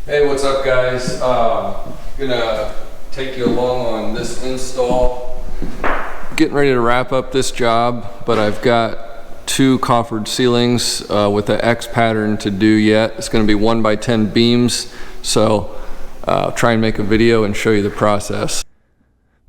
Hey, what's up guys? Gonna take you along on this install. Getting ready to wrap up this job, but I've got two coffered ceilings with the X pattern to do yet. It's gonna be 1x10 beams, so I'll try and make a video and show you the process.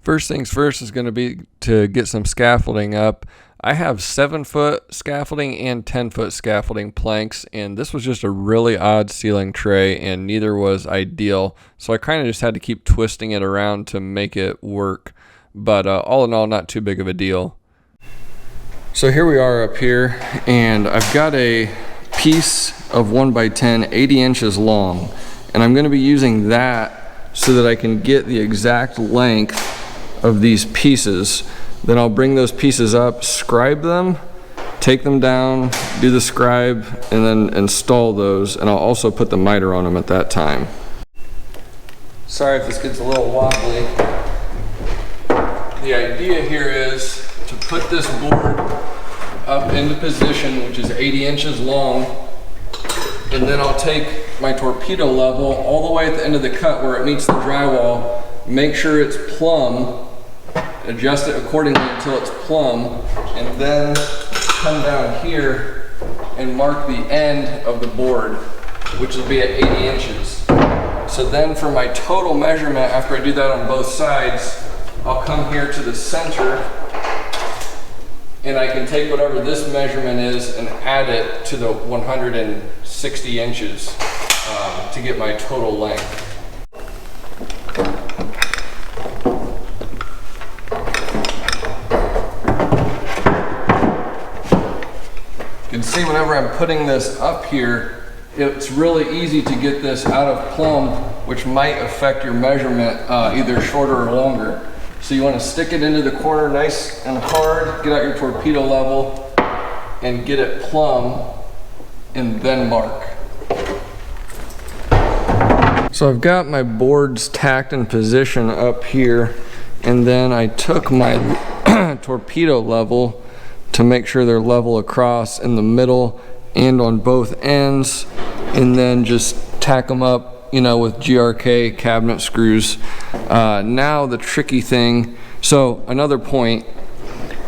First things first is gonna be to get some scaffolding up. I have 7-foot scaffolding and 10-foot scaffolding planks, and this was just a really odd ceiling tray and neither was ideal. So I kind of just had to keep twisting it around to make it work. But all in all, not too big of a deal. So here we are up here, and I've got a piece of 1x10, 80 inches long, and I'm gonna be using that so that I can get the exact length of these pieces. Then I'll bring those pieces up, scribe them, take them down, do the scribe, and then install those. And I'll also put the miter on them at that time. Sorry if this gets a little wobbly. The idea here is to put this board up into position, which is 80 inches long, and then I'll take my torpedo level all the way at the end of the cut where it meets the drywall, make sure it's plumb, adjust it accordingly until it's plumb, and then come down here and mark the end of the board, which will be at 80 inches. So then for my total measurement, after I do that on both sides, I'll come here to the center and I can take whatever this measurement is and add it to the 160 inches to get my total length. You can see whenever I'm putting this up here, it's really easy to get this out of plumb, which might affect your measurement either shorter or longer. So you want to stick it into the corner nice and hard, get out your torpedo level, and get it plumb, and then mark. So I've got my boards tacked in position up here, and then I took my torpedo level to make sure they're level across in the middle and on both ends, and then just tack them up, you know, with GRK cabinet screws. Now the tricky thing, so another point,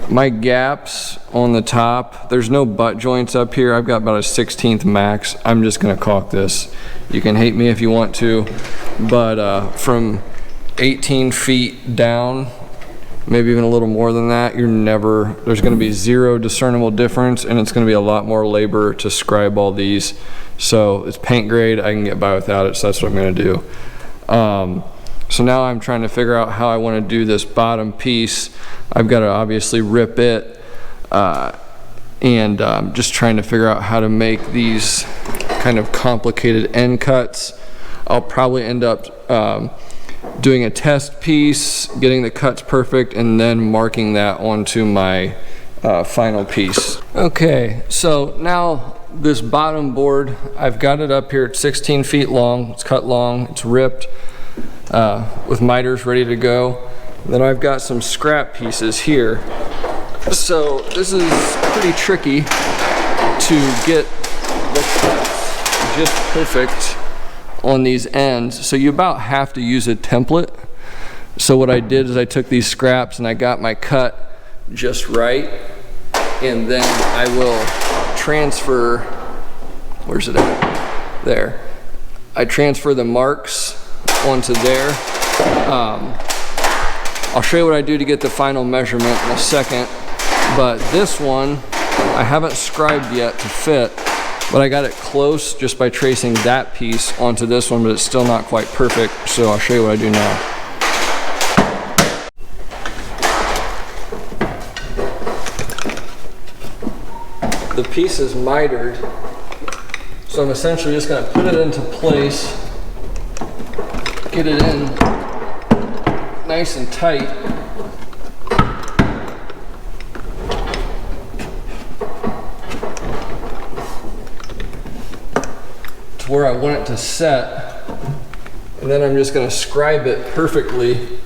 my gaps on the top, there's no butt joints up here. I've got about a 1/16 max. I'm just gonna caulk this. You can hate me if you want to, but from 18 feet down, maybe even a little more than that, there's going to be zero discernible difference, and it's going to be a lot more labor to scribe all these. So it's paint grade, I can get by without it, so that's what I'm going to do. So now I'm trying to figure out how I want to do this bottom piece. I've got to obviously rip it, and just trying to figure out how to make these kind of complicated end cuts. I'll probably end up doing a test piece, getting the cuts perfect, and then marking that onto my final piece. Okay, so now this bottom board, I've got it up here at 16 feet long. It's cut long, it's ripped with miters ready to go. Then I've got some scrap pieces here. So this is pretty tricky to get the cuts just perfect on these ends, so you about have to use a template. So what I did is I took these scraps and I got my cut just right, and then I will transfer, where's it at? There. I transfer the marks onto there. I'll show you what I do to get the final measurement in a second, but this one I haven't scribed yet to fit. But I got it close just by tracing that piece onto this one, but it's still not quite perfect, so I'll show you what I do now. The piece is mitered, so I'm essentially just going to put it into place, get it in nice and tight. Where I want it to set, and then I'm just going to scribe it perfectly.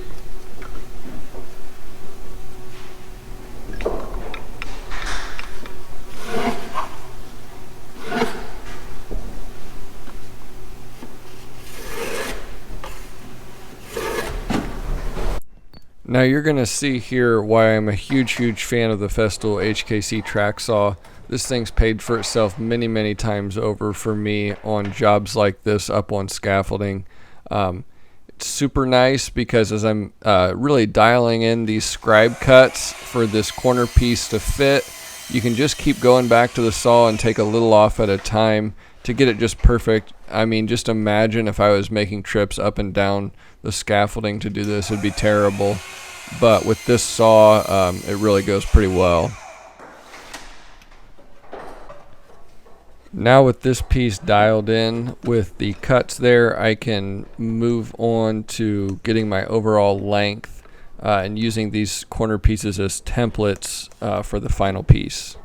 Now you're going to see here why I'm a huge fan of the Festool HKC track saw. This thing's paid for itself many times over for me on jobs like this up on scaffolding. It's super nice because as I'm really dialing in these scribe cuts for this corner piece to fit, you can just keep going back to the saw and take a little off at a time to get it just perfect. I mean, just imagine if I was making trips up and down the scaffolding to do this, it'd be terrible. But with this saw, it really goes pretty well. Now with this piece dialed in with the cuts there, I can move on to getting my overall length and using these corner pieces as templates for the final piece.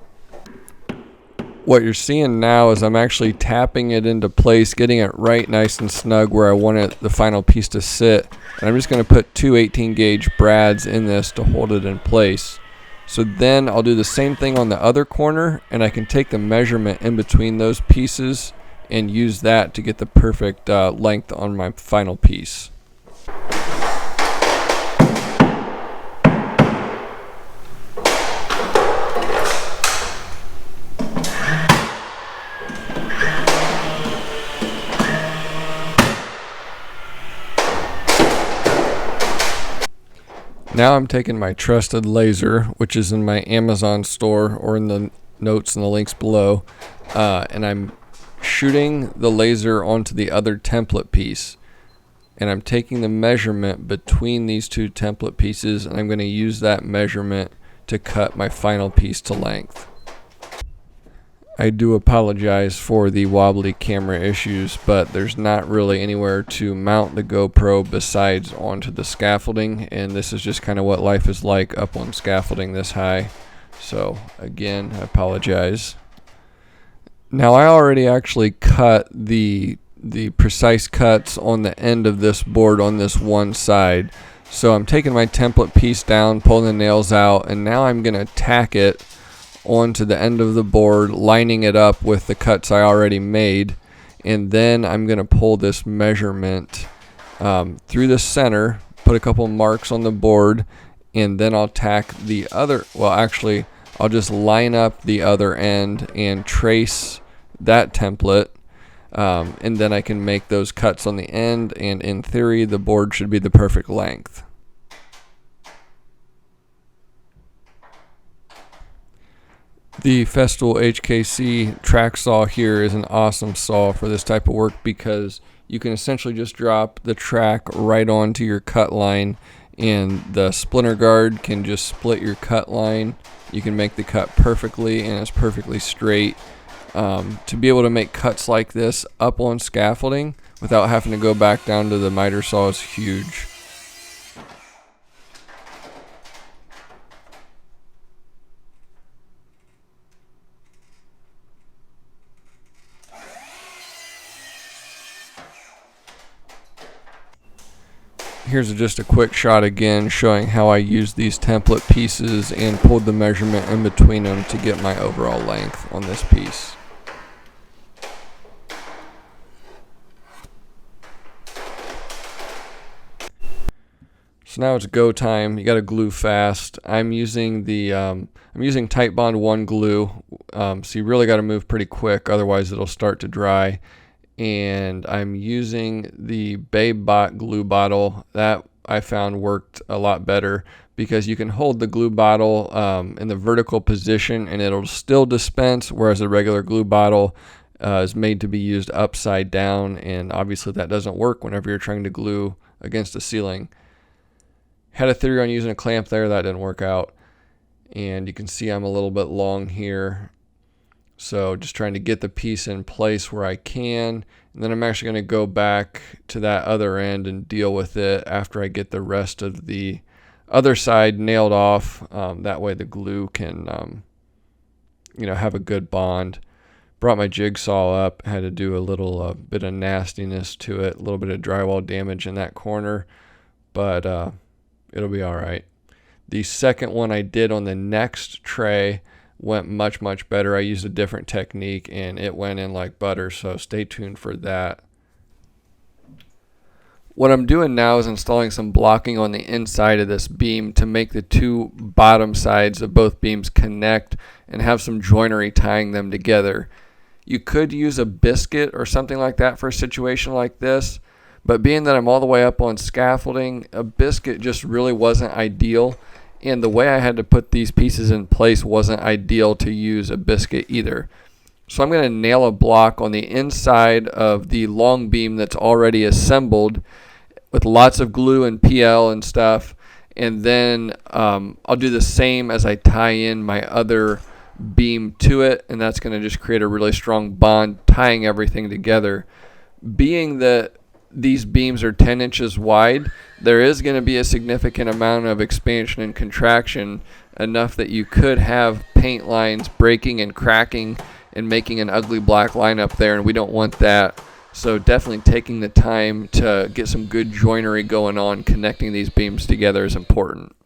What you're seeing now is I'm actually tapping it into place, getting it right nice and snug where I want the final piece to sit. And I'm just going to put two 18 gauge brads in this to hold it in place. So then I'll do the same thing on the other corner, and I can take the measurement in between those pieces and use that to get the perfect length on my final piece. Now I'm taking my trusted laser, which is in my Amazon store or in the notes and the links below, and I'm shooting the laser onto the other template piece. And I'm taking the measurement between these two template pieces, and I'm going to use that measurement to cut my final piece to length. I do apologize for the wobbly camera issues, but there's not really anywhere to mount the GoPro besides onto the scaffolding, and this is just kind of what life is like up on scaffolding this high. So again, I apologize. Now I already actually cut the precise cuts on the end of this board on this one side. So I'm taking my template piece down, pulling the nails out, and now I'm going to tack it onto the end of the board, lining it up with the cuts I already made, and then I'm going to pull this measurement through the center, put a couple marks on the board, and then I'll tack the other, well actually I'll just line up the other end and trace that template, and then I can make those cuts on the end, and in theory the board should be the perfect length. The Festool HKC track saw here is an awesome saw for this type of work because you can essentially just drop the track right onto your cut line, and the splinter guard can just split your cut line. You can make the cut perfectly, and it's perfectly straight. To be able to make cuts like this up on scaffolding without having to go back down to the miter saw is huge. Here's just a quick shot again showing how I used these template pieces and pulled the measurement in between them to get my overall length on this piece. So now it's go time. You got to glue fast. I'm using the Tight Bond 1 glue, so you really got to move pretty quick, otherwise it'll start to dry. And I'm using the Babe Bot glue bottle. That I found worked a lot better because you can hold the glue bottle in the vertical position and it'll still dispense, whereas a regular glue bottle is made to be used upside down, and obviously that doesn't work whenever you're trying to glue against a ceiling. Had a theory on using a clamp there, that didn't work out. And you can see I'm a little bit long here. So just trying to get the piece in place where I can, and then I'm actually going to go back to that other end and deal with it after I get the rest of the other side nailed off. That way the glue can, have a good bond. Brought my jigsaw up, had to do a little bit of nastiness to it, a little bit of drywall damage in that corner, but it'll be all right. The second one I did on the next tray went much better. I used a different technique and it went in like butter, so stay tuned for that. What I'm doing now is installing some blocking on the inside of this beam to make the two bottom sides of both beams connect and have some joinery tying them together. You could use a biscuit or something like that for a situation like this, but being that I'm all the way up on scaffolding, a biscuit just really wasn't ideal, and the way I had to put these pieces in place wasn't ideal to use a biscuit either. So I'm going to nail a block on the inside of the long beam that's already assembled with lots of glue and PL and stuff, and then I'll do the same as I tie in my other beam to it, and that's going to just create a really strong bond tying everything together. Being that these beams are 10 inches wide, there is going to be a significant amount of expansion and contraction, enough that you could have paint lines breaking and cracking and making an ugly black line up there, and we don't want that. So definitely taking the time to get some good joinery going on, connecting these beams together is important.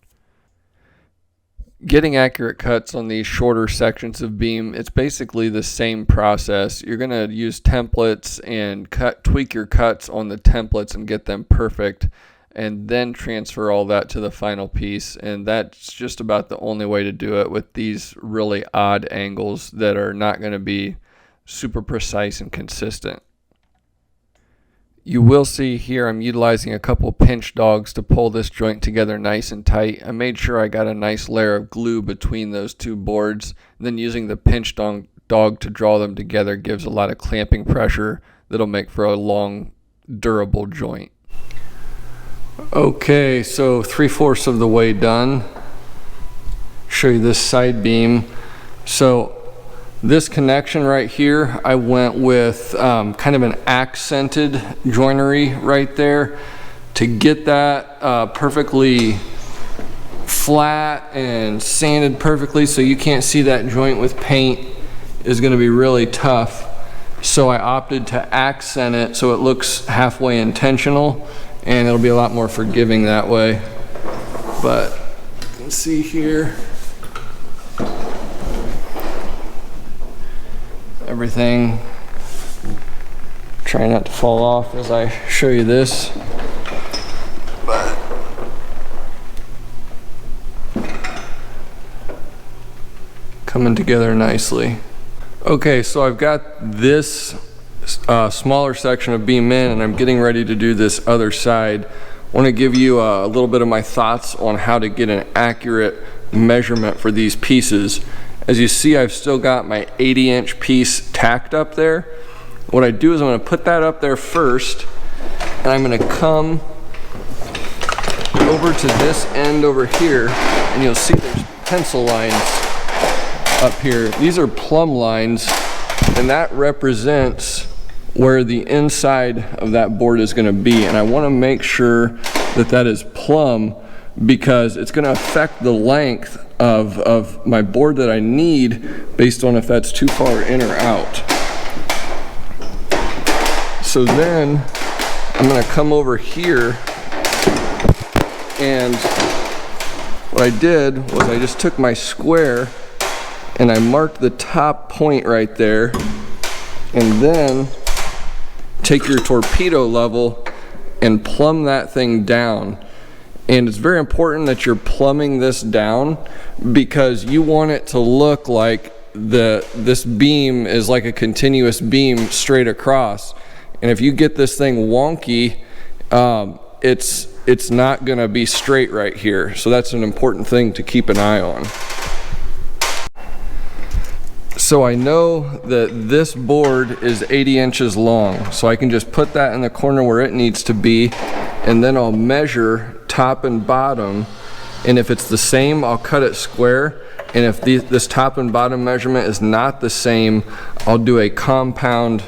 Getting accurate cuts on these shorter sections of beam, it's basically the same process. You're going to use templates and tweak your cuts on the templates and get them perfect, and then transfer all that to the final piece. And that's just about the only way to do it with these really odd angles that are not going to be super precise and consistent. You will see here I'm utilizing a couple pinch dogs to pull this joint together nice and tight. I made sure I got a nice layer of glue between those two boards. And then using the pinch dog to draw them together gives a lot of clamping pressure that'll make for a long, durable joint. Okay, so 3/4 of the way done. Show you this side beam. So this connection right here, I went with kind of an accented joinery right there to get that perfectly flat and sanded perfectly so you can't see that joint with paint is going to be really tough. So I opted to accent it so it looks halfway intentional, and it'll be a lot more forgiving that way. But you can see here, everything, try not to fall off as I show you this, but coming together nicely. Okay, so I've got this smaller section of beam in, and I'm getting ready to do this other side. I want to give you a little bit of my thoughts on how to get an accurate measurement for these pieces. As you see, I've still got my 80-inch piece tacked up there. What I do is I'm going to put that up there first, and I'm going to come over to this end over here, and you'll see there's pencil lines up here. These are plumb lines, and that represents where the inside of that board is going to be. And I want to make sure that that is plumb, because it's going to affect the length of my board that I need based on if that's too far in or out. So then I'm going to come over here, and what I did was I just took my square and I marked the top point right there, and then take your torpedo level and plumb that thing down. And it's very important that you're plumbing this down, because you want it to look like this beam is like a continuous beam straight across. And if you get this thing wonky, it's not going to be straight right here. So that's an important thing to keep an eye on. So I know that this board is 80 inches long, so I can just put that in the corner where it needs to be, and then I'll measure top and bottom, and if it's the same, I'll cut it square, and if this top and bottom measurement is not the same, I'll do a compound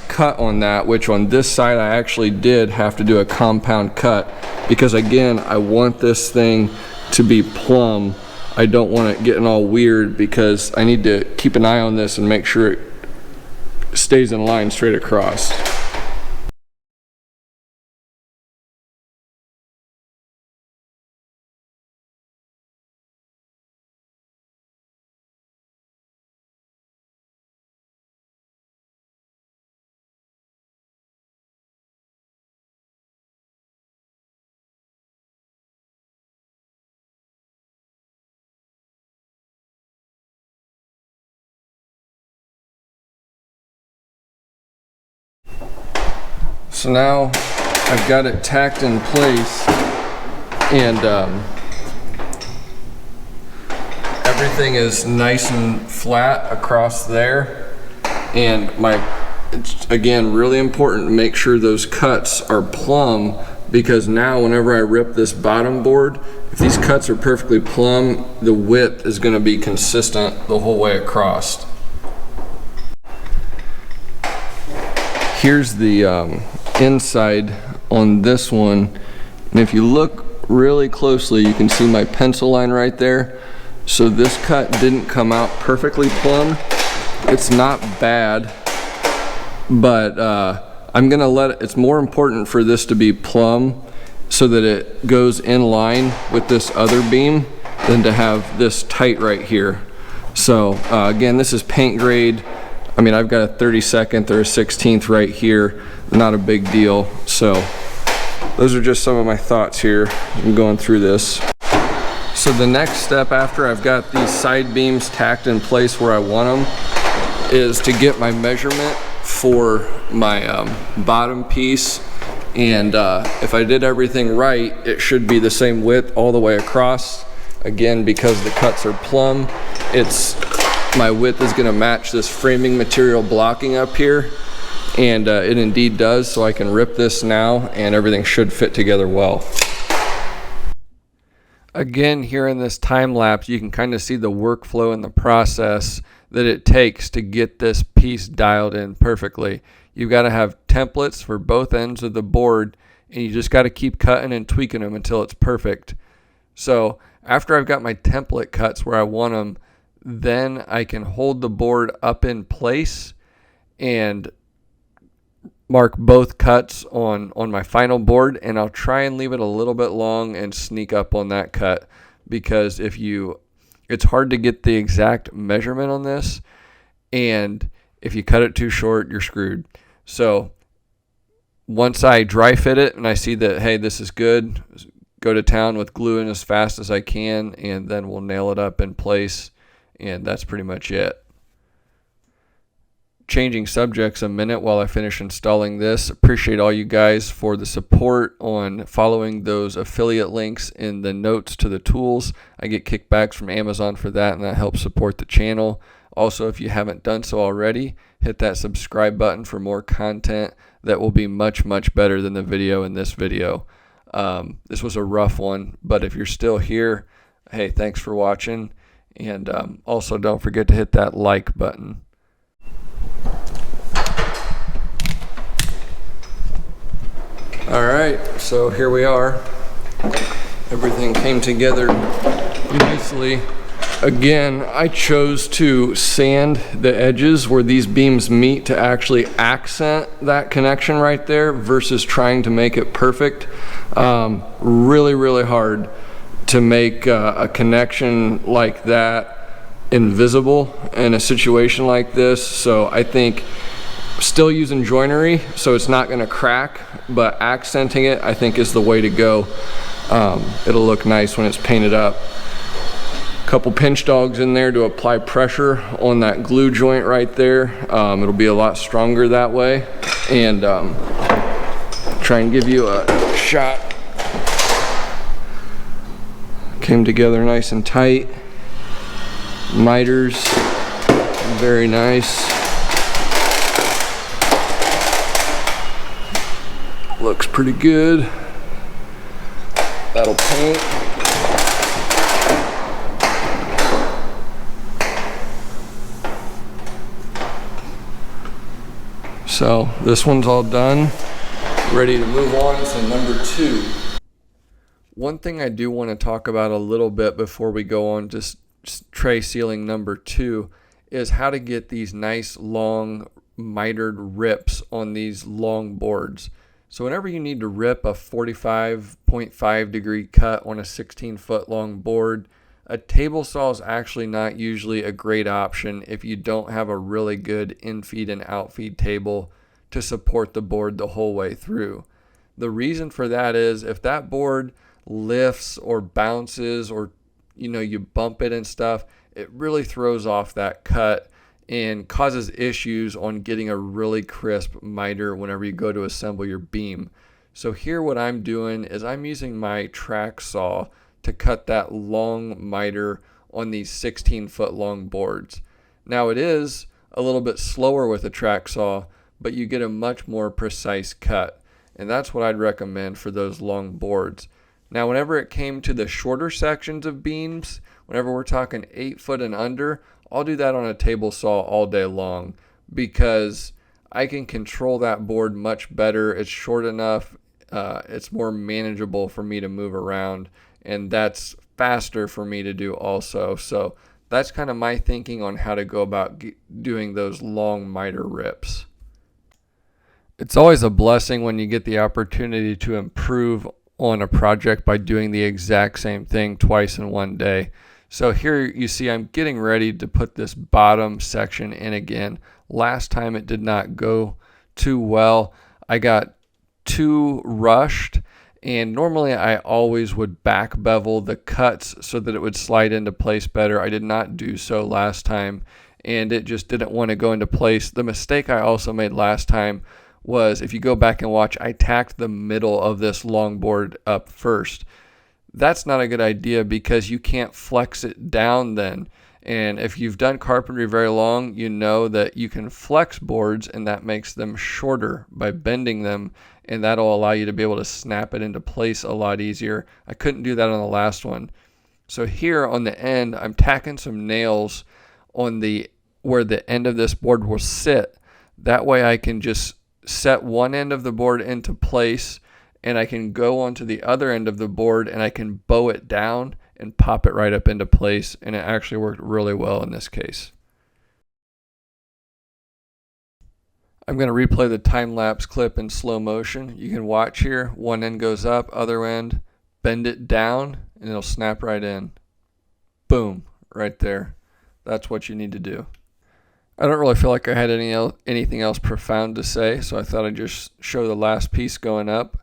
cut on that, which on this side I actually did have to do a compound cut, because again, I want this thing to be plumb. I don't want it getting all weird, because I need to keep an eye on this and make sure it stays in line straight across. So now I've got it tacked in place, and everything is nice and flat across there. And it's again really important to make sure those cuts are plumb, because now whenever I rip this bottom board, if these cuts are perfectly plumb, the width is going to be consistent the whole way across. Here's the inside on this one, and if you look really closely, you can see my pencil line right there. So this cut didn't come out perfectly plumb. It's not bad, but I'm gonna it's more important for this to be plumb so that it goes in line with this other beam than to have this tight right here. So again, this is paint grade. I mean, I've got a 32nd or a 16th right here, not a big deal. So those are just some of my thoughts here. I'm going through this. So the next step after I've got these side beams tacked in place where I want them is to get my measurement for my bottom piece. And if I did everything right, it should be the same width all the way across. Again, because the cuts are plumb, my width is going to match this framing material blocking up here, and it indeed does. So I can rip this now and everything should fit together well. Again, here in this time lapse, you can kind of see the workflow and the process that it takes to get this piece dialed in perfectly. You've got to have templates for both ends of the board, and you just got to keep cutting and tweaking them until it's perfect. So after I've got my template cuts where I want them, then I can hold the board up in place and mark both cuts on my final board, and I'll try and leave it a little bit long and sneak up on that cut, because it's hard to get the exact measurement on this, and if you cut it too short, you're screwed. So once I dry fit it and I see that, hey, this is good, go to town with gluing as fast as I can, and then we'll nail it up in place, and that's pretty much it. Changing subjects a minute while I finish installing this. Appreciate all you guys for the support on following those affiliate links in the notes to the tools. I get kickbacks from Amazon for that, and that helps support the channel. Also, if you haven't done so already, hit that subscribe button for more content that will be much, much better than the video in this video. This was a rough one, but if you're still here, hey, thanks for watching. And also don't forget to hit that like button. All right, so here we are. Everything came together nicely. Again, I chose to sand the edges where these beams meet to actually accent that connection right there versus trying to make it perfect. Really, really hard to make a connection like that invisible in a situation like this. So I think still using joinery so it's not going to crack, but accenting it I think is the way to go. It'll look nice when it's painted up. Couple pinch dogs in there to apply pressure on that glue joint right there. It'll be a lot stronger that way, and try and give you a shot. Came together nice and tight. Miters, very nice. Looks pretty good. That'll paint. So this one's all done. Ready to move on to number 2. One thing I do want to talk about a little bit before we go on to tray ceiling number 2 is how to get these nice long mitered rips on these long boards. So whenever you need to rip a 45.5 degree cut on a 16-foot long board, a table saw is actually not usually a great option if you don't have a really good infeed and outfeed table to support the board the whole way through. The reason for that is if that board lifts or bounces or you bump it and stuff, it really throws off that cut, and causes issues on getting a really crisp miter whenever you go to assemble your beam. So here what I'm doing is I'm using my track saw to cut that long miter on these 16-foot long boards. Now it is a little bit slower with a track saw, but you get a much more precise cut. And that's what I'd recommend for those long boards. Now whenever it came to the shorter sections of beams, whenever we're talking 8 foot and under, I'll do that on a table saw all day long because I can control that board much better. It's short enough, it's more manageable for me to move around, and that's faster for me to do also. So that's kind of my thinking on how to go about doing those long miter rips. It's always a blessing when you get the opportunity to improve on a project by doing the exact same thing twice in one day. So here you see I'm getting ready to put this bottom section in again. Last time it did not go too well. I got too rushed, and normally I always would back bevel the cuts so that it would slide into place better. I did not do so last time, and it just didn't want to go into place. The mistake I also made last time was, if you go back and watch, I tacked the middle of this long board up first. That's not a good idea because you can't flex it down then. And if you've done carpentry very long, you know that you can flex boards, and that makes them shorter by bending them, and that'll allow you to be able to snap it into place a lot easier. I couldn't do that on the last one. So here on the end, I'm tacking some nails on where the end of this board will sit. That way I can just set one end of the board into place, and I can go onto the other end of the board and I can bow it down and pop it right up into place, and it actually worked really well in this case. I'm going to replay the time-lapse clip in slow motion. You can watch here. One end goes up, other end, bend it down, and it'll snap right in. Boom, right there. That's what you need to do. I don't really feel like I had anything else profound to say, so I thought I'd just show the last piece going up.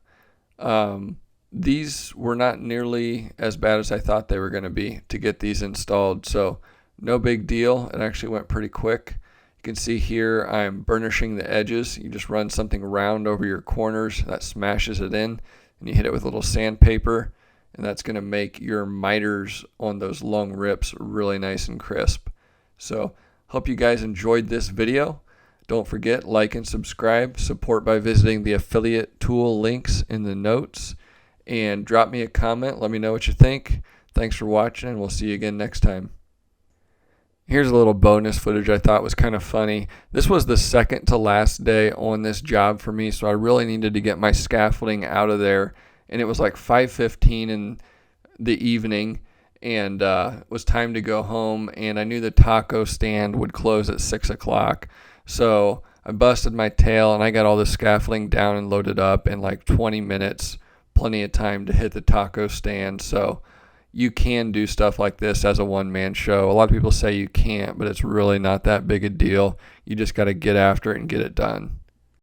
These were not nearly as bad as I thought they were going to be to get these installed, so no big deal. It actually went pretty quick. You can see here I'm burnishing the edges. You just run something round over your corners, that smashes it in, and you hit it with a little sandpaper, and that's going to make your miters on those long rips really nice and crisp. So hope you guys enjoyed this video. Don't forget, like and subscribe. Support by visiting the affiliate tool links in the notes. And drop me a comment. Let me know what you think. Thanks for watching, and we'll see you again next time. Here's a little bonus footage I thought was kind of funny. This was the second to last day on this job for me, so I really needed to get my scaffolding out of there. And it was like 5:15 in the evening, and it was time to go home, and I knew the taco stand would close at 6 o'clock. So I busted my tail, and I got all the scaffolding down and loaded up in like 20 minutes. Plenty of time to hit the taco stand. So you can do stuff like this as a one-man show. A lot of people say you can't, but it's really not that big a deal. You just got to get after it and get it done.